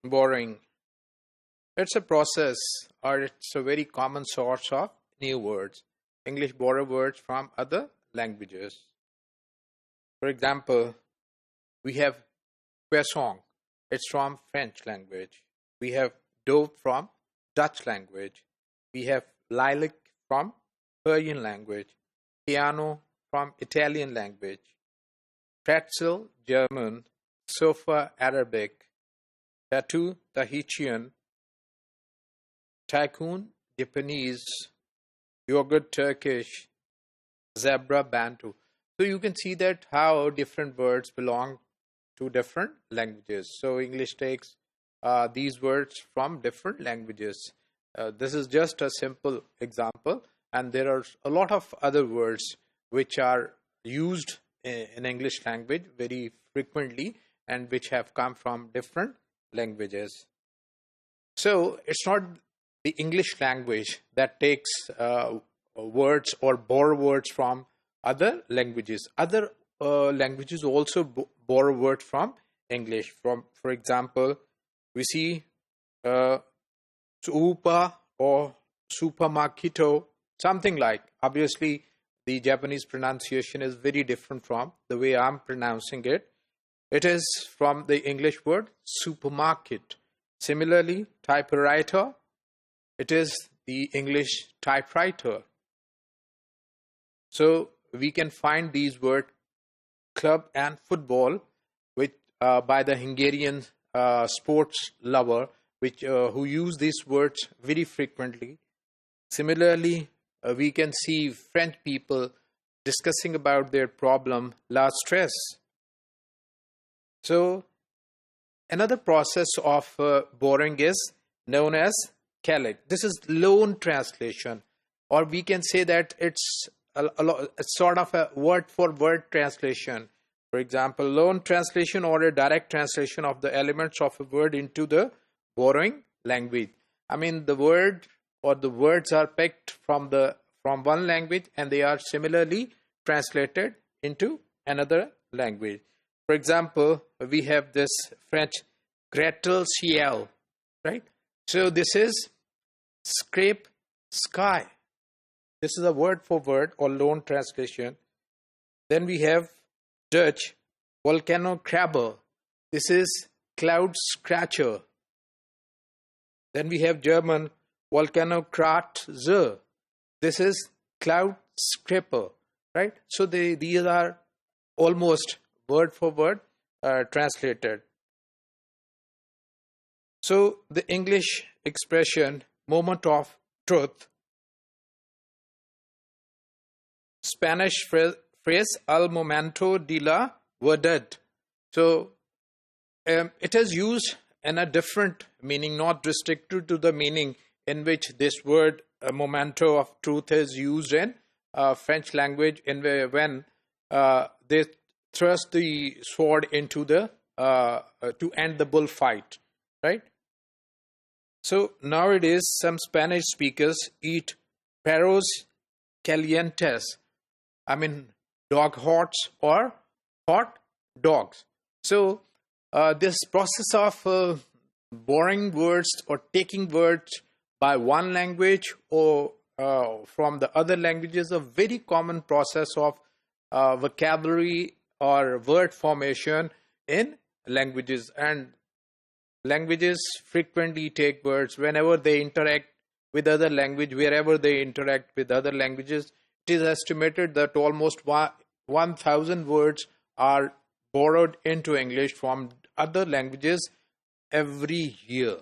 Borrowing. It's a process, or it's a very common source of new words. English borrow words from other languages. For example, we have croissant. It's from French language. We have dope from Dutch language. We have lilac from Persian language. Piano from Italian language. Pretzel, German. Sofa, Arabic. Tattoo, Tahitian. Tycoon, Japanese. Yogurt, Turkish. Zebra, Bantu. So you can see that how different words belong to different languages. So English takes these words from different languages. This is just a simple example, and there are a lot of other words which are used in English language very frequently and which have come from different languages. So it's not the English language that takes words or borrow words from other languages. Other languages also borrow words from English. For example, we see super or supermarketo, something like. Obviously, the Japanese pronunciation is very different from the way I'm pronouncing it. It is from the English word supermarket. Similarly, typewriter, it is the English typewriter. So we can find these words club and football, which by the Hungarian sports lover, who use these words very frequently. Similarly, we can see French people discussing about their problem, la stress. So another process of borrowing is known as collect. This is loan translation, or we can say that it's sort of a word-for-word translation. For example, loan translation or a direct translation of the elements of a word into the borrowing language. I mean, the word or the words are picked from one language and they are similarly translated into another language. For example, we have this French gratte-ciel, right? So this is scrape sky. This is a word-for-word or loan translation. Then we have Dutch volcano crabber. This is cloud scratcher. Then we have German volcano kratzer. This is cloud scraper, right? So these are almost word-for-word translated. So the English expression moment of truth, Spanish phrase al momento de la verdad. So it is used in a different meaning, not restricted to the meaning in which this word momento of truth is used in French language, when they thrust the sword into the to end the bullfight, right? So nowadays some Spanish speakers eat perros calientes, I mean dog hots or hot dogs. So this process of borrowing words or taking words by one language or from the other language is a very common process of vocabulary or word formation in languages. And languages frequently take words whenever they interact with other language, wherever they interact with other languages. It is estimated that almost 1,000 words are borrowed into English from other languages every year.